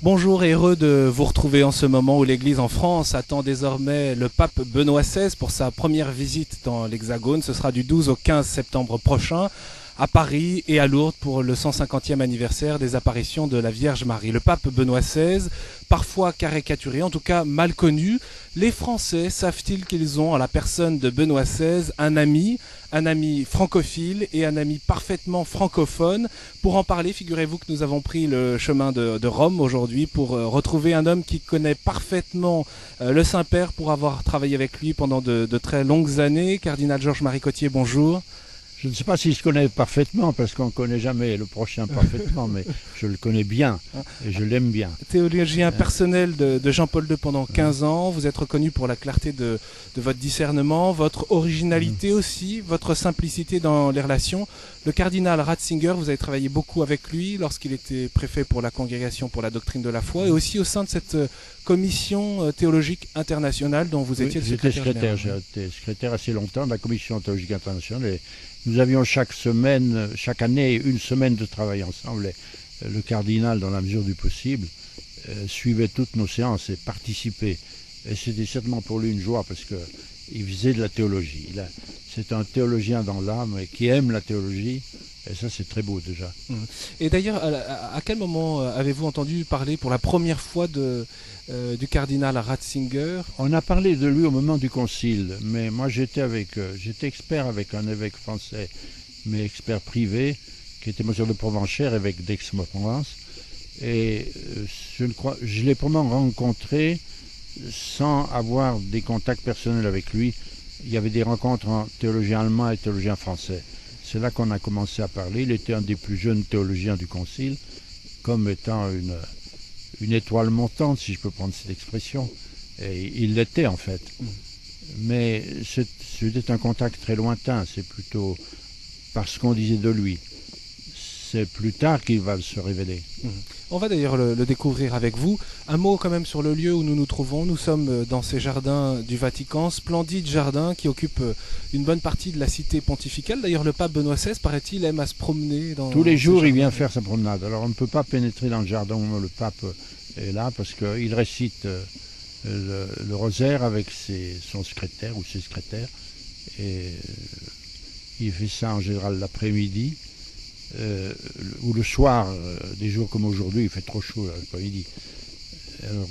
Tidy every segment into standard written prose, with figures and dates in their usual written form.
Bonjour et heureux de vous retrouver en ce moment où l'Église en France attend désormais le pape Benoît XVI pour sa première visite dans l'Hexagone. Ce sera du 12 au 15 septembre prochain à Paris et à Lourdes pour le 150e anniversaire des apparitions de la Vierge Marie. Le pape Benoît XVI, parfois caricaturé, en tout cas mal connu, les Français savent-ils qu'ils ont à la personne de Benoît XVI un ami francophile et un ami parfaitement francophone. Pour en parler, figurez-vous que nous avons pris le chemin de Rome aujourd'hui pour retrouver un homme qui connaît parfaitement le Saint-Père pour avoir travaillé avec lui pendant de très longues années. Cardinal Georges-Marie Cottier, bonjour. Je ne sais pas si je connais parfaitement, parce qu'on ne connaît jamais le prochain parfaitement, mais je le connais bien et je l'aime bien. Théologien personnel de Jean-Paul II pendant 15 ans, vous êtes reconnu pour la clarté de votre discernement, votre originalité aussi, votre simplicité dans les relations. Le cardinal Ratzinger, vous avez travaillé beaucoup avec lui lorsqu'il était préfet pour la Congrégation pour la doctrine de la foi et aussi au sein de cette commission théologique internationale dont vous étiez le secrétaire général. J'ai été secrétaire assez longtemps de la commission théologique internationale et nous avions chaque année, une semaine de travail ensemble. Et le cardinal, dans la mesure du possible, suivait toutes nos séances et participait. Et c'était certainement pour lui une joie parce qu'il faisait de la théologie. C'est un théologien dans l'âme et qui aime la théologie. Et ça, c'est très beau déjà. Et d'ailleurs, à quel moment avez-vous entendu parler pour la première fois du cardinal Ratzinger? On a parlé de lui au moment du concile, mais moi j'étais expert avec un évêque français, mais expert privé, qui était Monsieur de Provenchère, évêque d'Aix-en-Provence. Et je l'ai probablement rencontré sans avoir des contacts personnels avec lui. Il y avait des rencontres en théologien allemand et théologien français. C'est là qu'on a commencé à parler. Il était un des plus jeunes théologiens du Concile, comme étant une étoile montante, si je peux prendre cette expression. Et il l'était en fait. Mais c'était un contact très lointain. C'est plutôt parce qu'on disait de lui. C'est plus tard qu'il va se révéler. On va d'ailleurs le découvrir avec vous. Un mot quand même sur le lieu où nous nous trouvons. Nous sommes dans ces jardins du Vatican, splendides jardins qui occupent une bonne partie de la cité pontificale. D'ailleurs, le pape Benoît XVI, paraît-il, aime à se promener dans tous les jours, il vient faire sa promenade. Alors, on ne peut pas pénétrer dans le jardin où le pape est là parce qu'il récite le rosaire avec son secrétaire ou ses secrétaires. Et il fait ça en général l'après-midi. Ou le soir, des jours comme aujourd'hui, il fait trop chaud l'après-midi. Alors,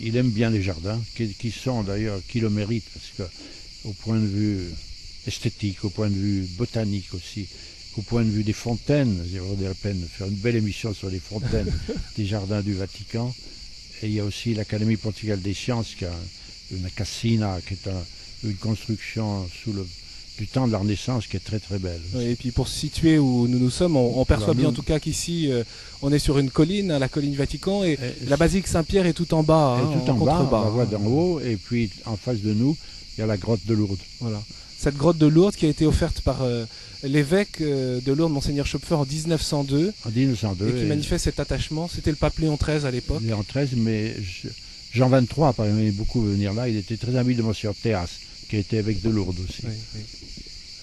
il aime bien les jardins, qui sont d'ailleurs, qui le méritent, parce qu'au point de vue esthétique, au point de vue botanique aussi, au point de vue des fontaines, il vaudrait la peine de faire une belle émission sur les fontaines des jardins du Vatican. Et il y a aussi l'Académie pontificale des sciences, qui a une cassina, qui est une construction du temps de la Renaissance qui est très très belle. Oui, et puis pour se situer où nous sommes, on perçoit bien en tout cas qu'ici on est sur une colline, la colline du Vatican, et la basilique Saint-Pierre est tout en bas. Tout en bas, on la voit d'en haut, et puis en face de nous, il y a la grotte de Lourdes. Voilà. Cette grotte de Lourdes qui a été offerte par l'évêque de Lourdes, Monseigneur Schopfer, en 1902. En 1902. Et qui manifeste cet attachement. C'était le pape Léon XIII à l'époque. Léon XIII, mais Jean XXIII, par exemple, aimait beaucoup venir là. Il était très ami de Monseigneur Théas, qui était évêque de Lourdes aussi. Oui, oui.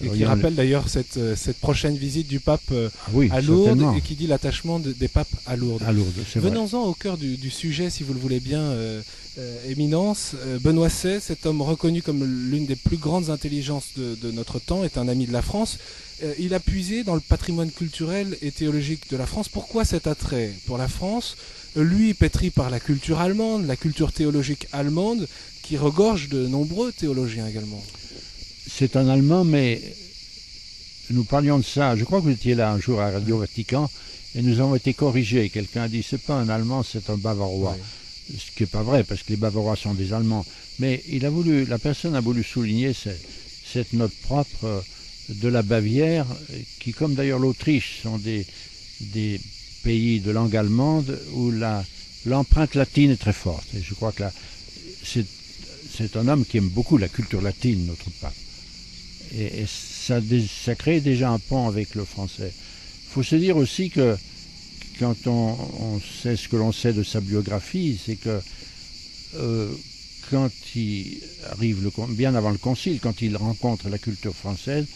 Et qui rappelle d'ailleurs cette prochaine visite du pape à Lourdes, certainement. Et qui dit l'attachement des papes à Lourdes. Venons-en au cœur du sujet, si vous le voulez bien, Éminence. Benoît XVI, cet homme reconnu comme l'une des plus grandes intelligences de notre temps, est un ami de la France. Il a puisé dans le patrimoine culturel et théologique de la France. Pourquoi cet attrait pour la France? Lui, pétri par la culture allemande, la culture théologique allemande, qui regorge de nombreux théologiens également. C'est un Allemand, mais nous parlions de ça. Je crois que vous étiez là un jour à Radio Vatican et nous avons été corrigés. Quelqu'un a dit c'est pas un Allemand, c'est un Bavarois. Oui. Ce qui n'est pas vrai parce que les Bavarois sont des Allemands. Mais la personne a voulu souligner cette note propre de la Bavière, qui, comme d'ailleurs l'Autriche, sont des pays de langue allemande où l'empreinte latine est très forte. Et je crois que c'est un homme qui aime beaucoup la culture latine, notre pape. Et ça crée déjà un pont avec le français. Il faut se dire aussi que quand on sait ce que l'on sait de sa biographie, c'est que quand il arrive bien avant le concile, quand il rencontre la culture française,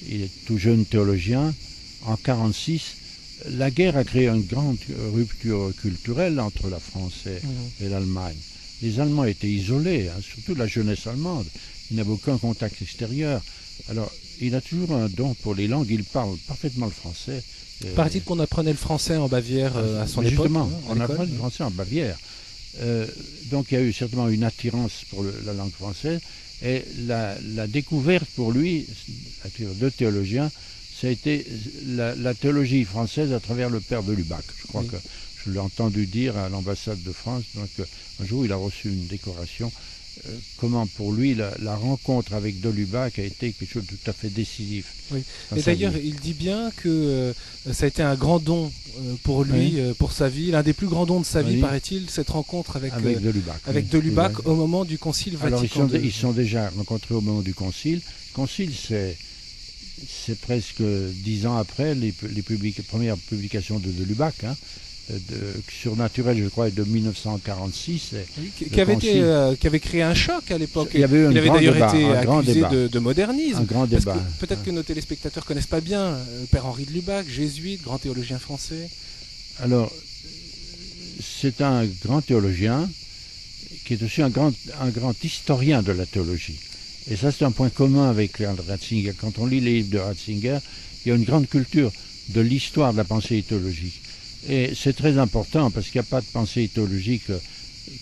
il est tout jeune théologien, en 1946, la guerre a créé une grande rupture culturelle entre la France et l'Allemagne. Les Allemands étaient isolés, hein, surtout la jeunesse allemande. Ils n'avaient aucun contact extérieur. Alors, il a toujours un don pour les langues. Il parle parfaitement le français. Paraît-il qu'on apprenait le français en Bavière à son époque. Justement, on apprenait le français en Bavière. Donc, il y a eu certainement une attirance pour la langue française. Et la découverte pour lui, de théologien, ça a été la théologie française à travers le père de Lubac. Je crois que je l'ai entendu dire à l'ambassade de France. Donc, un jour, il a reçu une décoration. Comment pour lui la rencontre avec de Lubac a été quelque chose de tout à fait décisif. Oui. Et d'ailleurs, il dit bien que ça a été un grand don pour lui, pour sa vie, l'un des plus grands dons de sa vie, paraît-il, cette rencontre avec de Lubac au moment du Concile Vatican II. Alors ils sont déjà rencontrés au moment du Concile. Le Concile, c'est presque 10 ans après les premières publications de Lubac. Hein. Surnaturel, je crois, est de 1946. Qui avait créé un choc à l'époque. Il avait d'ailleurs été accusé de modernisme. Un grand débat. Peut-être que nos téléspectateurs ne connaissent pas bien le père Henri de Lubac, jésuite, grand théologien français. Alors, c'est un grand théologien qui est aussi un grand historien de la théologie. Et ça, c'est un point commun avec Ratzinger. Quand on lit les livres de Ratzinger, il y a une grande culture de l'histoire de la pensée théologique. Et c'est très important parce qu'il n'y a pas de pensée théologique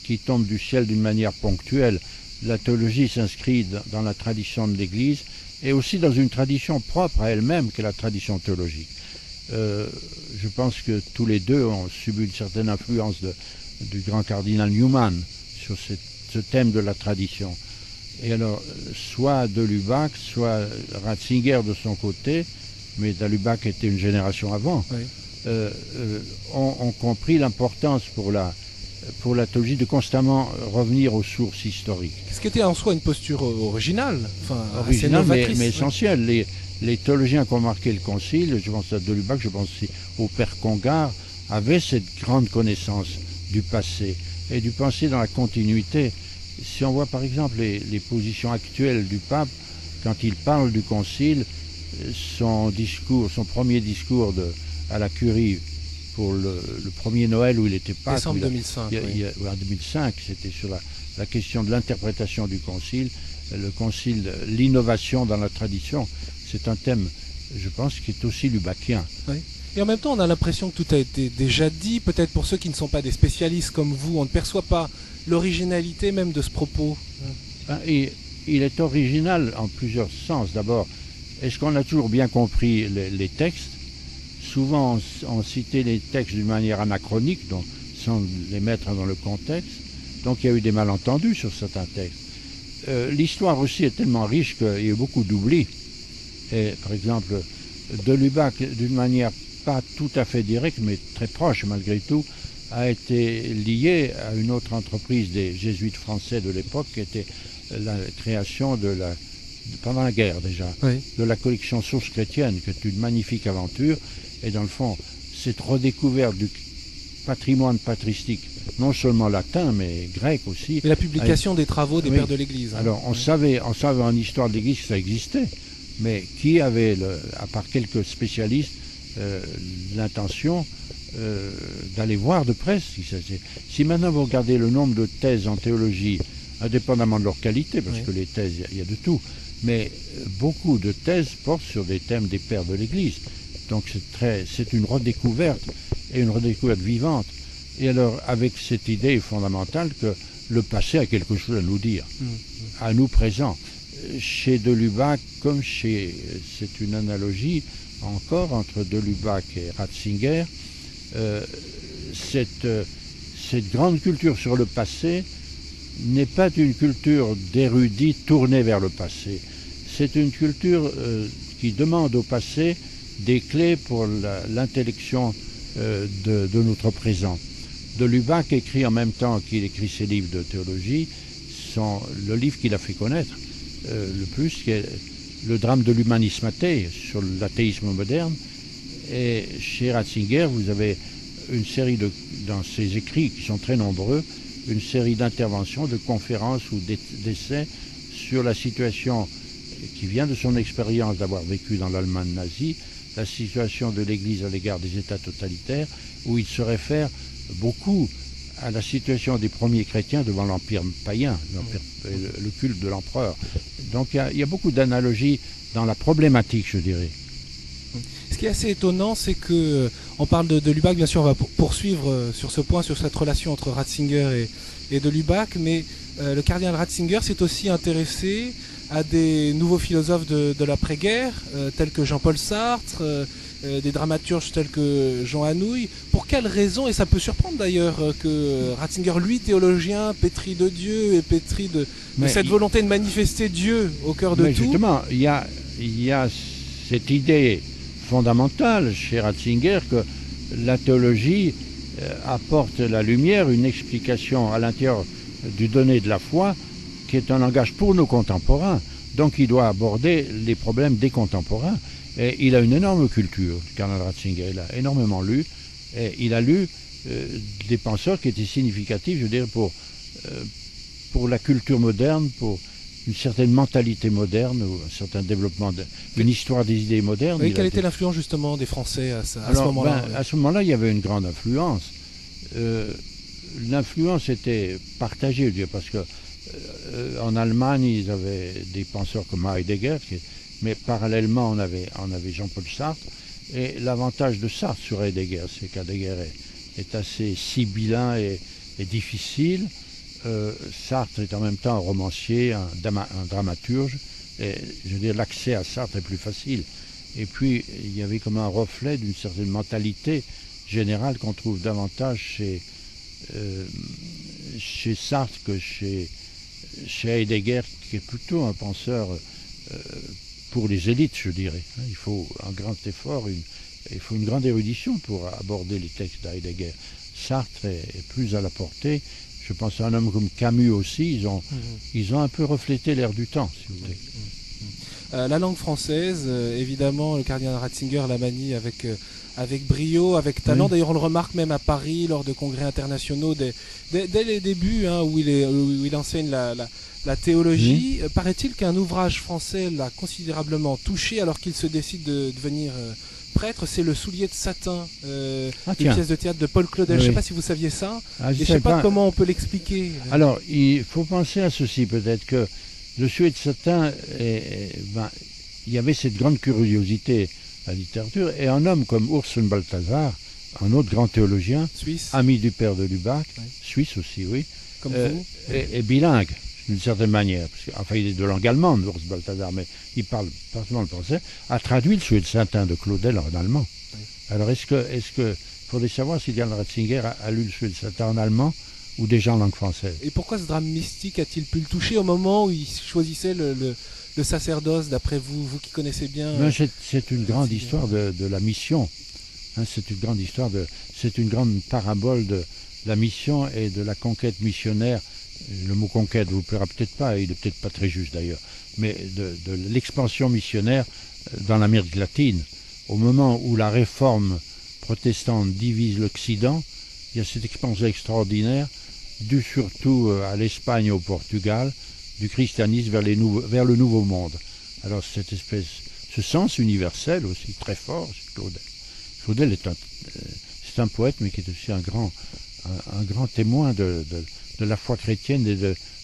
qui tombe du ciel d'une manière ponctuelle. La théologie s'inscrit dans la tradition de l'Église et aussi dans une tradition propre à elle-même qu'est la tradition théologique. Je pense que tous les deux ont subi une certaine influence du grand cardinal Newman sur ce thème de la tradition. Et alors, soit de Lubac, soit Ratzinger de son côté, mais de Lubac était une génération avant. Oui. Ont compris l'importance pour la théologie de constamment revenir aux sources historiques. Ce qui était en soi une posture originale, mais essentielle. Les théologiens qui ont marqué le Concile, je pense à de Lubac, je pense aussi au père Congar, avaient cette grande connaissance du passé et du passé dans la continuité. Si on voit par exemple les positions actuelles du pape, quand il parle du Concile, son premier discours à la Curie pour le premier Noël où il était pape. Décembre 2005. En 2005, c'était sur la question de l'interprétation du Concile. Le Concile, l'innovation dans la tradition, c'est un thème, je pense, qui est aussi lubacien. Oui. Et en même temps, on a l'impression que tout a été déjà dit. Peut-être pour ceux qui ne sont pas des spécialistes comme vous, on ne perçoit pas l'originalité même de ce propos. Il est original en plusieurs sens. D'abord, est-ce qu'on a toujours bien compris les textes ? Souvent, on citait les textes d'une manière anachronique, donc sans les mettre dans le contexte. Donc, il y a eu des malentendus sur certains textes. L'histoire aussi est tellement riche qu'il y a eu beaucoup d'oubli. Et, par exemple, de Lubac, d'une manière pas tout à fait directe, mais très proche malgré tout, a été lié à une autre entreprise des jésuites français de l'époque, qui était la création pendant la guerre déjà, de la collection Sources chrétiennes, qui est une magnifique aventure. Et dans le fond, cette redécouverte du patrimoine patristique, non seulement latin, mais grec aussi. Et la publication des travaux des pères de l'Église. Alors, on savait en histoire de l'Église que ça existait, mais qui avait, à part quelques spécialistes, l'intention d'aller voir de près ce qui s'agit. Si maintenant vous regardez le nombre de thèses en théologie, indépendamment de leur qualité, parce que les thèses, il y a de tout, mais beaucoup de thèses portent sur des thèmes des pères de l'Église. Donc c'est une redécouverte, et une redécouverte vivante. Et alors, avec cette idée fondamentale que le passé a quelque chose à nous dire, à nous présents. Chez de Lubac, c'est une analogie encore entre de Lubac et Ratzinger, cette grande culture sur le passé n'est pas une culture d'érudits tournés vers le passé. C'est une culture qui demande au passé des clés pour l'intellection de notre présent. De Lubac écrit en même temps qu'il écrit ses livres de théologie, le livre qu'il a fait connaître le plus, qui est le drame de l'humanisme athée, sur l'athéisme moderne. Et chez Ratzinger, vous avez une série dans ses écrits, qui sont très nombreux, une série d'interventions, de conférences ou d'essais sur la situation qui vient de son expérience d'avoir vécu dans l'Allemagne nazie, la situation de l'Église à l'égard des États totalitaires, où il se réfère beaucoup à la situation des premiers chrétiens devant l'Empire païen, le culte de l'empereur. Donc il y a beaucoup d'analogies dans la problématique, je dirais. Ce qui est assez étonnant, c'est que on parle de Lubac, bien sûr, on va poursuivre sur ce point, sur cette relation entre Ratzinger et de Lubac, mais le cardinal Ratzinger s'est aussi intéressé à des nouveaux philosophes de l'après-guerre, tels que Jean-Paul Sartre, des dramaturges tels que Jean Anouilh. Pour quelles raisons, et ça peut surprendre d'ailleurs, que Ratzinger, lui, théologien, pétri de Dieu et pétri de cette volonté de manifester Dieu au cœur de tout. Justement, il y a cette idée fondamentale chez Ratzinger que la théologie apporte la lumière, une explication à l'intérieur du donné de la foi, qui est un langage pour nos contemporains. Donc il doit aborder les problèmes des contemporains. Et il a une énorme culture, le cardinal Ratzinger. Il a énormément lu. Et il a lu des penseurs qui étaient significatifs, je veux dire, pour la culture moderne, pour une certaine mentalité moderne, ou un certain développement, une histoire des idées modernes. Et quelle était l'influence justement des Français à ce moment-là? À ce moment-là, il y avait une grande influence. L'influence était partagée, je veux dire, parce que en Allemagne, ils avaient des penseurs comme Heidegger, mais parallèlement, on avait Jean-Paul Sartre. Et l'avantage de Sartre sur Heidegger, c'est qu'Heidegger est assez sibyllin et difficile. Sartre est en même temps un romancier, un dramaturge. Et, je veux dire, l'accès à Sartre est plus facile. Et puis, il y avait comme un reflet d'une certaine mentalité générale qu'on trouve davantage chez Sartre que chez Heidegger, qui est plutôt un penseur pour les élites, je dirais. Il faut un grand effort, il faut une grande érudition pour aborder les textes d'Heidegger. Sartre est plus à la portée. Je pense à un homme comme Camus aussi, ils ont un peu reflété l'air du temps, si vous voulez. La langue française, évidemment, le cardinal Ratzinger la manie avec brio, avec talent. Oui. D'ailleurs, on le remarque même à Paris, lors de congrès internationaux, dès les débuts, où il enseigne la théologie. Oui. Paraît-il qu'un ouvrage français l'a considérablement touché alors qu'il se décide de devenir prêtre, c'est Le Soulier de Satin, une pièce de théâtre de Paul Claudel. Oui. Je ne sais pas si vous saviez ça, et je ne sais pas comment on peut l'expliquer. Alors, il faut penser à ceci, peut-être que Le Soulier de Satin, il y avait cette grande curiosité à la littérature, et un homme comme Urs von Balthasar, un autre grand théologien, Suisse, ami du père de Lubac, oui. Suisse aussi, oui, comme vous, est bilingue, d'une certaine manière. Enfin, il est de langue allemande, Urs Balthasar, mais il parle parfaitement le français, a traduit Le Soulier de Satin de Claudel en allemand. Oui. Alors, est-ce que faudrait savoir si Jan Ratzinger a lu Le Soulier de Satin en allemand ou déjà en langue française? Et pourquoi ce drame mystique a-t-il pu le toucher au moment où il choisissait le sacerdoce, d'après vous qui connaissez bien? C'est une grande histoire de la mission. C'est une grande parabole de la mission et de la conquête missionnaire. Le mot conquête vous plaira peut-être pas, il est peut-être pas très juste d'ailleurs, mais de l'expansion missionnaire dans l'Amérique latine. Au moment où la réforme protestante divise l'Occident, il y a cette expansion extraordinaire, due surtout à l'Espagne et au Portugal, du christianisme vers le Nouveau Monde. Alors ce sens universel aussi très fort chez Claudel. Claudel c'est un poète, mais qui est aussi un grand témoin de la foi chrétienne et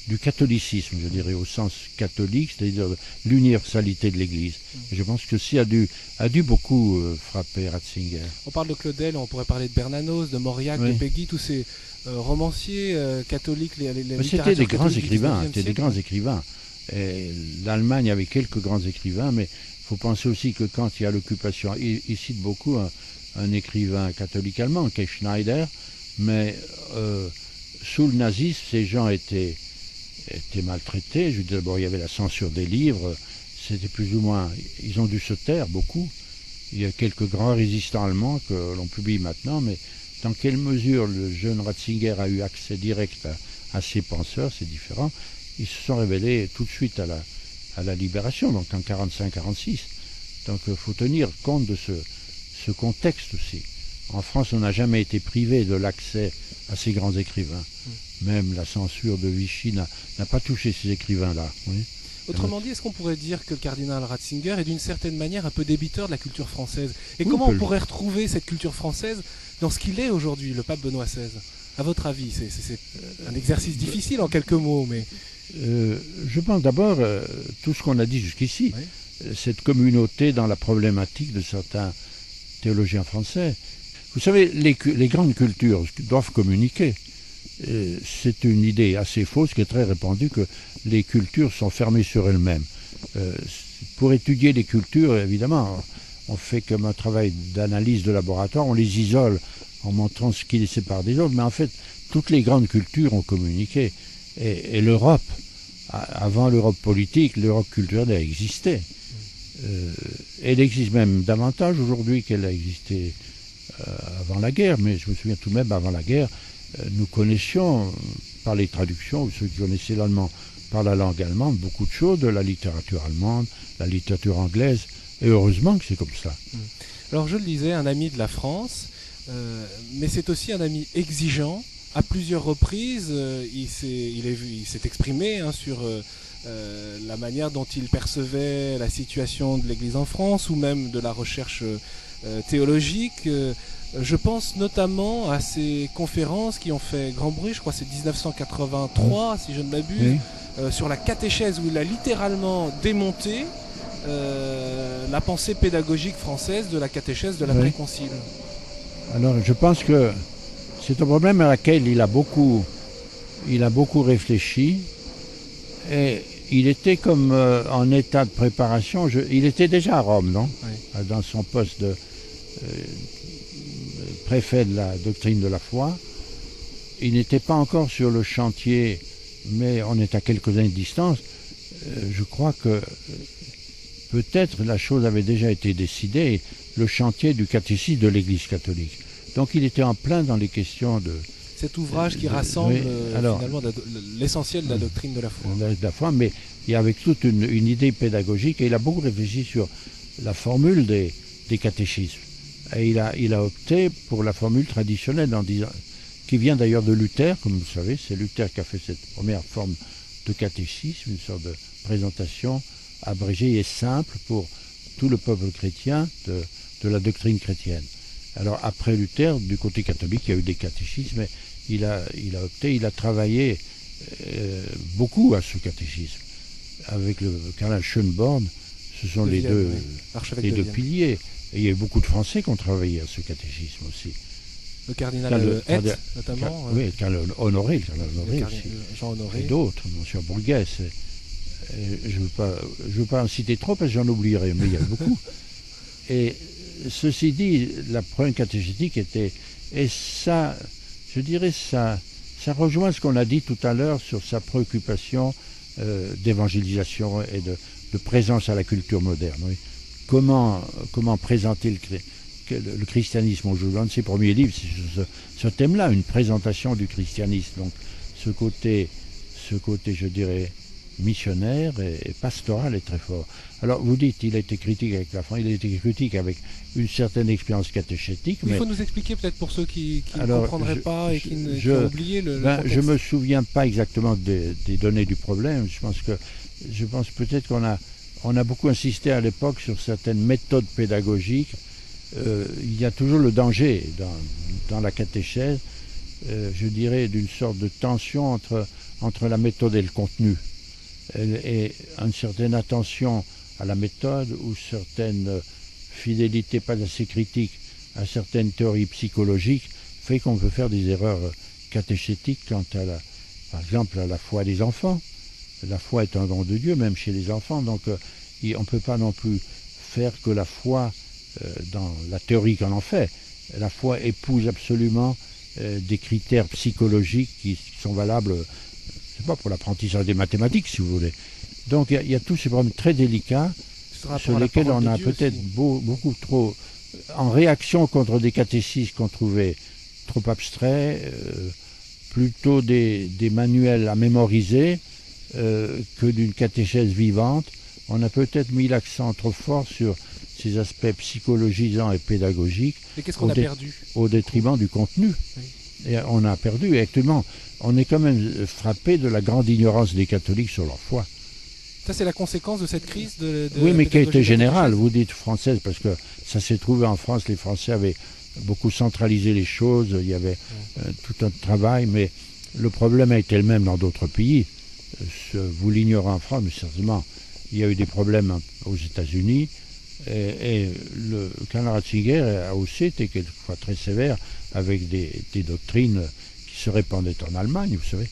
du catholicisme, je dirais, au sens catholique, c'est-à-dire de l'universalité de l'Église. Et je pense que ceci a dû beaucoup frapper Ratzinger. On parle de Claudel, on pourrait parler de Bernanos, de Mauriac, oui. De Peggy, tous ces romanciers catholiques, c'était des grands écrivains. L'Allemagne avait quelques grands écrivains, mais il faut penser aussi que quand il y a l'occupation, il cite beaucoup un écrivain catholique allemand, qui est Schneider, mais sous le nazisme, ces gens étaient maltraités. Je veux dire, d'abord, il y avait la censure des livres, c'était plus ou moins, ils ont dû se taire beaucoup. Il y a quelques grands résistants allemands que l'on publie maintenant, mais dans quelle mesure le jeune Ratzinger a eu accès direct à ces penseurs, c'est différent. Ils se sont révélés tout de suite à la libération, donc en 45-46. Donc il faut tenir compte de ce contexte aussi. En France, on n'a jamais été privé de l'accès à ces grands écrivains. Même la censure de Vichy n'a pas touché ces écrivains-là. Oui. Autrement dit, est-ce qu'on pourrait dire que le cardinal Ratzinger est d'une certaine manière un peu débiteur de la culture française? Et Oui, comment on pourrait retrouver cette culture française dans ce qu'il est aujourd'hui, le pape Benoît XVI? À votre avis, c'est un exercice difficile en quelques mots, mais... Je pense d'abord, tout ce qu'on a dit jusqu'ici, Oui. cette communauté dans la problématique de certains théologiens français. Vous savez, les grandes cultures doivent communiquer. C'est une idée assez fausse qui est très répandue que les cultures sont fermées sur elles-mêmes. Pour étudier les cultures, évidemment, on fait comme un travail d'analyse de laboratoire, on les isole en montrant ce qui les sépare des autres, mais en fait, toutes les grandes cultures ont communiqué. Et l'Europe, avant l'Europe politique, l'Europe culturelle a existé. Elle existe même davantage aujourd'hui qu'elle a existé avant la guerre, mais je me souviens tout de même, avant la guerre, nous connaissions, par les traductions, ou ceux qui connaissaient l'allemand par la langue allemande, beaucoup de choses, de la littérature allemande, la littérature anglaise, et heureusement que c'est comme ça. Alors je le disais, un ami de la France, mais c'est aussi un ami exigeant. À plusieurs reprises, il s'est exprimé sur la manière dont il percevait la situation de l'Église en France ou même de la recherche théologique. Je pense notamment à ces conférences qui ont fait grand bruit, je crois que c'est 1983 si je ne m'abuse, sur la catéchèse où il a littéralement démonté la pensée pédagogique française de la catéchèse de l'après-concile. Alors je pense que c'est un problème à laquelle il a beaucoup réfléchi et il était comme en état de préparation. Il était déjà à Rome, non? Oui. Dans son poste de préfet de la doctrine de la foi. Il n'était pas encore sur le chantier, mais on est à quelques années de distance. Je crois que peut-être la chose avait déjà été décidée, le chantier du catéchisme de l'Église catholique. Donc il était en plein dans les questions de... Cet ouvrage qui rassemble finalement l'essentiel de la doctrine de la foi. De la foi, mais il y avait toute une idée pédagogique et il a beaucoup réfléchi sur la formule des catéchismes. Et il a opté pour la formule traditionnelle qui vient d'ailleurs de Luther, comme vous savez, c'est Luther qui a fait cette première forme de catéchisme, une sorte de présentation abrégée et simple pour tout le peuple chrétien de la doctrine chrétienne. Alors après Luther, du côté catholique, il y a eu des catéchismes, mais il a travaillé beaucoup à ce catéchisme. Avec le cardinal Schönborn, ce sont les deux piliers. Et il y a eu beaucoup de Français qui ont travaillé à ce catéchisme aussi. Le cardinal Hett, notamment. Oui, le cardinal Honoré aussi. Jean Honoré. Et d'autres, M. Bourguès. Je ne veux pas en citer trop parce que j'en oublierai, mais il y a beaucoup. Et ceci dit, la première catéchétique était... Et ça, je dirais, ça rejoint ce qu'on a dit tout à l'heure sur sa préoccupation d'évangélisation et de présence à la culture moderne. Oui. Comment présenter le christianisme aujourd'hui? Un de ses premiers livres, c'est ce thème-là, une présentation du christianisme. Donc ce côté, je dirais, missionnaire et pastoral est très fort. Alors vous dites, il a été critique avec la France, il a été critique avec une certaine expérience catéchétique. Il faut nous expliquer peut-être pour ceux qui ne comprendraient pas et qui ont oublié le contexte. Je ne me souviens pas exactement des données du problème. Je pense peut-être qu'on a beaucoup insisté à l'époque sur certaines méthodes pédagogiques. Il y a toujours le danger dans la catéchèse, je dirais, d'une sorte de tension entre la méthode et le contenu. Et une certaine attention à la méthode ou certaine fidélité pas assez critique à certaines théories psychologiques fait qu'on peut faire des erreurs catéchétiques quant par exemple, à la foi des enfants. La foi est un don de Dieu, même chez les enfants, donc on ne peut pas non plus faire que la foi dans la théorie qu'on en fait. La foi épouse absolument des critères psychologiques qui sont valables, je sais pas, pour l'apprentissage des mathématiques, si vous voulez. Donc il y a tous ces problèmes très délicats sur lesquels on a peut-être beaucoup trop, en réaction contre des catéchismes qu'on trouvait trop abstraits, plutôt des manuels à mémoriser que d'une catéchèse vivante. On a peut-être mis l'accent trop fort sur ces aspects psychologisants et pédagogiques. Et qu'est-ce qu'on a perdu? Au détriment du contenu. Oui. Et on a perdu. Et actuellement, on est quand même frappé de la grande ignorance des catholiques sur leur foi. Ça, c'est la conséquence de cette crise Oui, mais qui a été générale. catéchése. Vous dites française parce que ça s'est trouvé en France. Les Français avaient beaucoup centralisé les choses. Il y avait tout un travail, mais le problème a été le même dans d'autres pays. Vous l'ignorez en France, mais certainement, il y a eu des problèmes aux États-Unis. Et le cardinal Ratzinger a aussi été quelquefois très sévère avec des doctrines qui se répandaient en Allemagne, vous savez.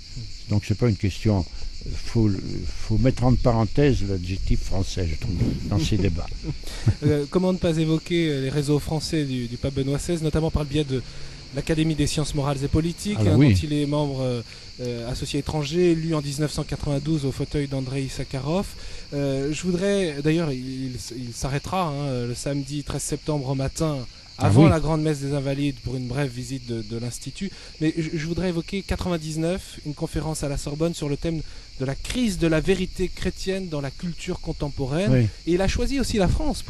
Donc c'est pas une question. Faut mettre entre parenthèses l'adjectif français, je trouve, dans ces débats. Comment ne pas évoquer les réseaux français du pape Benoît XVI, notamment par le biais de l'Académie des sciences morales et politiques, Alors, oui. dont il est membre associé étranger, élu en 1992 au fauteuil d'Andrei Sakharov. Je voudrais, d'ailleurs, il s'arrêtera le samedi 13 septembre au matin, avant la grande messe des Invalides, pour une brève visite de l'Institut. Mais je voudrais évoquer 99, une conférence à la Sorbonne sur le thème de la crise de la vérité chrétienne dans la culture contemporaine. Oui. Et il a choisi aussi la France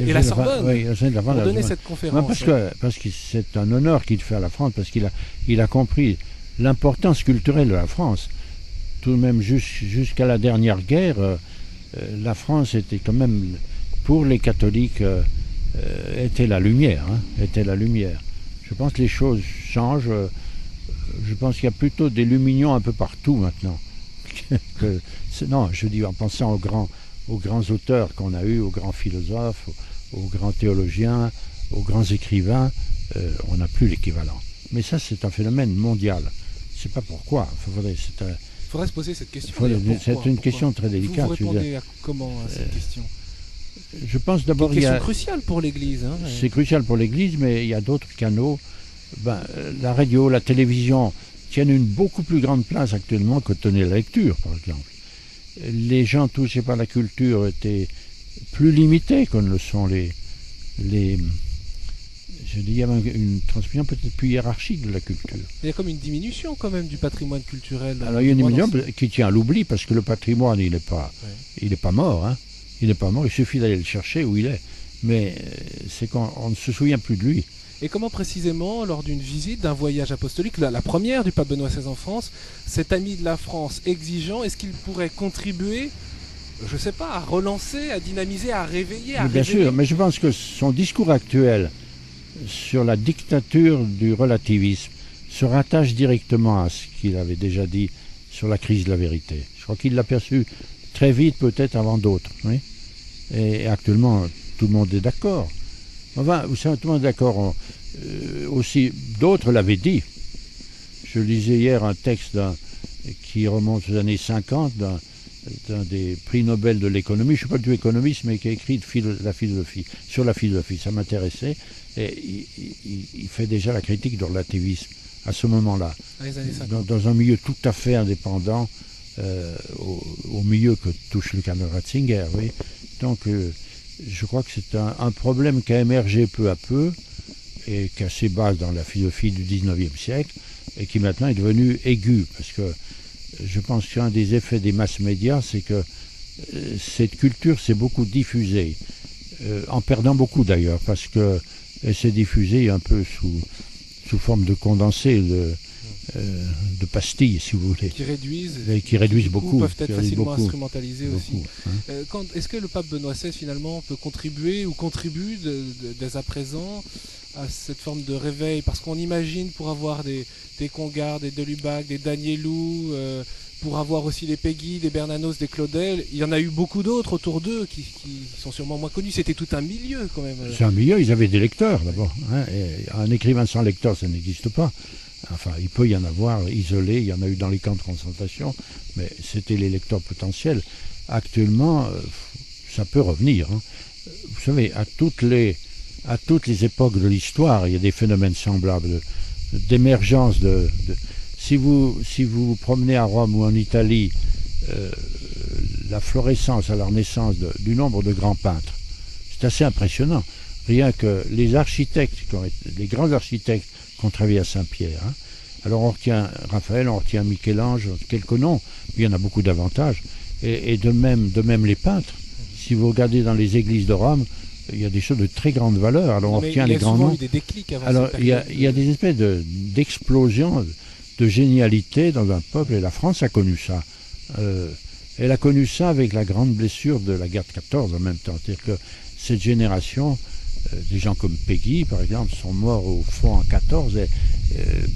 et la Sorbonne pour donner cette conférence. Parce que c'est un honneur qu'il fait à la France, parce qu'il a compris l'importance culturelle de la France. Tout de même, jusqu'à la dernière guerre, la France était quand même, pour les catholiques, était la lumière. Était la lumière. Je pense que les choses changent. Je pense qu'il y a plutôt des lumignons un peu partout maintenant. Non, je dis en pensant aux grands auteurs qu'on a eus, aux grands philosophes, aux grands théologiens, aux grands écrivains, on n'a plus l'équivalent. Mais ça, c'est un phénomène mondial. Je ne sais pas pourquoi. Il faudrait se poser cette question. C'est une question très délicate. Vous répondez comment à cette question? Je pense d'abord qu'il y a... C'est une question cruciale pour l'Église. C'est crucial pour l'Église, mais il y a d'autres canaux. La radio, la télévision tiennent une beaucoup plus grande place actuellement que tenait la lecture, par exemple. Les gens touchés par la culture étaient plus limités que ne le sont les je dis, il y avait une transmission peut-être plus hiérarchique de la culture. Il y a comme une diminution quand même du patrimoine culturel. Alors il y a une diminution qui tient à l'oubli, parce que le patrimoine, il n'est pas mort. Il n'est pas mort, il suffit d'aller le chercher où il est. Mais c'est qu'on ne se souvient plus de lui. Et comment précisément, lors d'une visite, d'un voyage apostolique, la première du pape Benoît XVI en France, cet ami de la France exigeant, est-ce qu'il pourrait contribuer, je ne sais pas, à relancer, à dynamiser, à réveiller, à Bien sûr, mais je pense que son discours actuel sur la dictature du relativisme se rattache directement à ce qu'il avait déjà dit sur la crise de la vérité. Je crois qu'il l'a perçu très vite, peut-être avant d'autres. Oui. Et actuellement, tout le monde est d'accord. Enfin, vous savez, tout le monde est d'accord. Aussi, d'autres l'avaient dit. Je lisais hier un texte qui remonte aux années 50, d'un des prix Nobel de l'économie. Je ne suis pas du tout économiste, mais qui a écrit sur la philosophie. Ça m'intéressait. Et il fait déjà la critique du relativisme à ce moment-là. Dans un milieu tout à fait indépendant, au milieu que touche le cardinal Ratzinger. Oui. Donc, je crois que c'est un problème qui a émergé peu à peu et qui a ses bases dans la philosophie du 19e siècle et qui maintenant est devenu aigu. Parce que je pense qu'un des effets des masses médias, c'est que cette culture s'est beaucoup diffusée, en perdant beaucoup d'ailleurs, parce qu'elle s'est diffusée un peu sous forme de condensé, de pastilles, si vous voulez. Qui réduisent beaucoup. Peuvent être facilement instrumentalisées aussi. Est-ce que le pape Benoît XVI, finalement, peut contribuer ou contribue dès à présent à cette forme de réveil? Parce qu'on imagine, pour avoir des Congards, des Delubac, des Danielou, pour avoir aussi des Peggy, des Bernanos, des Claudel, il y en a eu beaucoup d'autres autour d'eux qui sont sûrement moins connus. C'était tout un milieu quand même. C'est un milieu, ils avaient des lecteurs d'abord. Et un écrivain sans lecteur, ça n'existe pas. Enfin, il peut y en avoir isolés, il y en a eu dans les camps de concentration, mais c'était les lecteurs potentiels. Actuellement, ça peut revenir. Vous savez, à toutes les époques de l'histoire, il y a des phénomènes semblables d'émergence si vous promenez à Rome ou en Italie, la florescence à leur naissance du nombre de grands peintres, c'est assez impressionnant. Rien que les grands architectes qui ont travaillé à Saint-Pierre. Alors on retient Raphaël, on retient Michel-Ange, quelques noms, mais il y en a beaucoup davantage. Et de même les peintres. Si vous regardez dans les églises de Rome, il y a des choses de très grande valeur. Alors on retient les grands noms. Il y a des déclics avant. Alors il y a des espèces d'explosion de génialité dans un peuple, et la France a connu ça. Elle a connu ça avec la grande blessure de la guerre de 14 en même temps. C'est-à-dire que cette génération, des gens comme Peggy, par exemple, sont morts au front en 14 et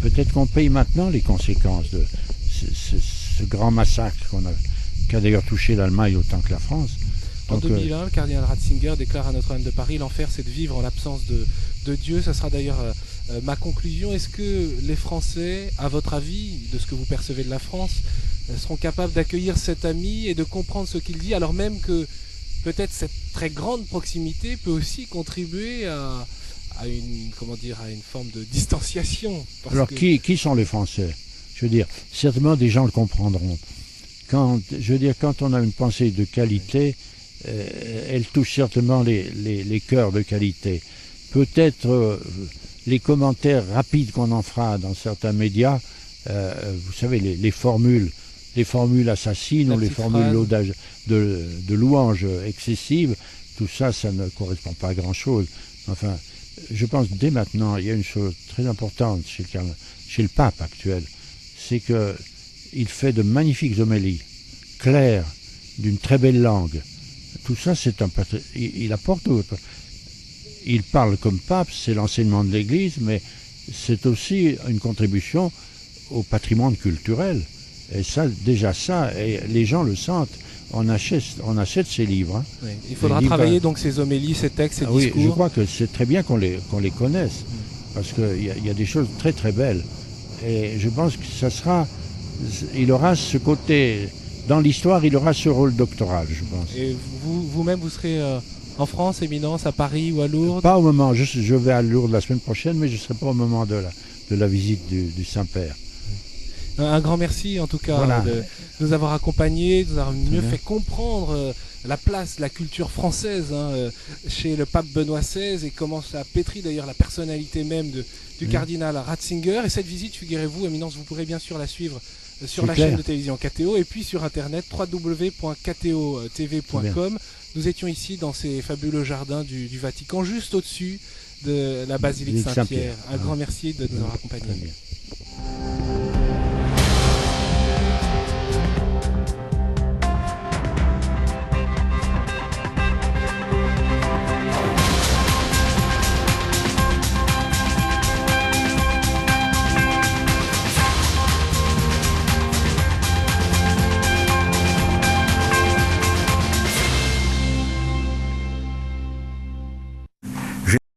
peut-être qu'on paye maintenant les conséquences de ce grand massacre qui a d'ailleurs touché l'Allemagne autant que la France. En 2001, le cardinal Ratzinger déclare à Notre-Dame de Paris: l'enfer, c'est de vivre en l'absence de Dieu. Ça sera d'ailleurs ma conclusion. Est-ce que les Français, à votre avis, de ce que vous percevez de la France, seront capables d'accueillir cet ami et de comprendre ce qu'il dit, alors même que peut-être cette très grande proximité peut aussi contribuer à une forme de distanciation? Alors qui sont les Français? Je veux dire, certainement des gens le comprendront. Quand on a une pensée de qualité, elle touche certainement les cœurs de qualité. Peut-être les commentaires rapides qu'on en fera dans certains médias, vous savez, les formules assassines ou les formules de louanges excessives, tout ça, ça ne correspond pas à grand-chose. Enfin, je pense dès maintenant, il y a une chose très importante chez le pape actuel, c'est qu'il fait de magnifiques homélies, claires, d'une très belle langue. Tout ça, il apporte autre. Il parle comme pape, c'est l'enseignement de l'Église, mais c'est aussi une contribution au patrimoine culturel. Et ça, et les gens le sentent. On achète ces livres. Hein. Oui. Il faudra travailler donc ces homélies, ces textes, ces discours. Oui, je crois que c'est très bien qu'on les connaisse, parce qu'il y a des choses très très belles. Et je pense que il aura ce côté, dans l'histoire, il aura ce rôle doctoral, je pense. Et vous-même, vous serez en France, Éminence, à Paris ou à Lourdes? Pas au moment, je vais à Lourdes la semaine prochaine, mais je ne serai pas au moment de la visite du Saint-Père. Un grand merci en tout cas de nous avoir accompagnés, de nous avoir mieux fait comprendre la place de la culture française chez le pape Benoît XVI et comment ça pétrit d'ailleurs la personnalité même du cardinal Ratzinger. Et cette visite, figurez-vous, Éminence, vous pourrez bien sûr la suivre sur la chaîne de télévision KTO et puis sur internet www.ktotv.com. Nous étions ici dans ces fabuleux jardins du Vatican, juste au-dessus de la basilique Saint-Pierre. Un grand merci de nous avoir accompagnés.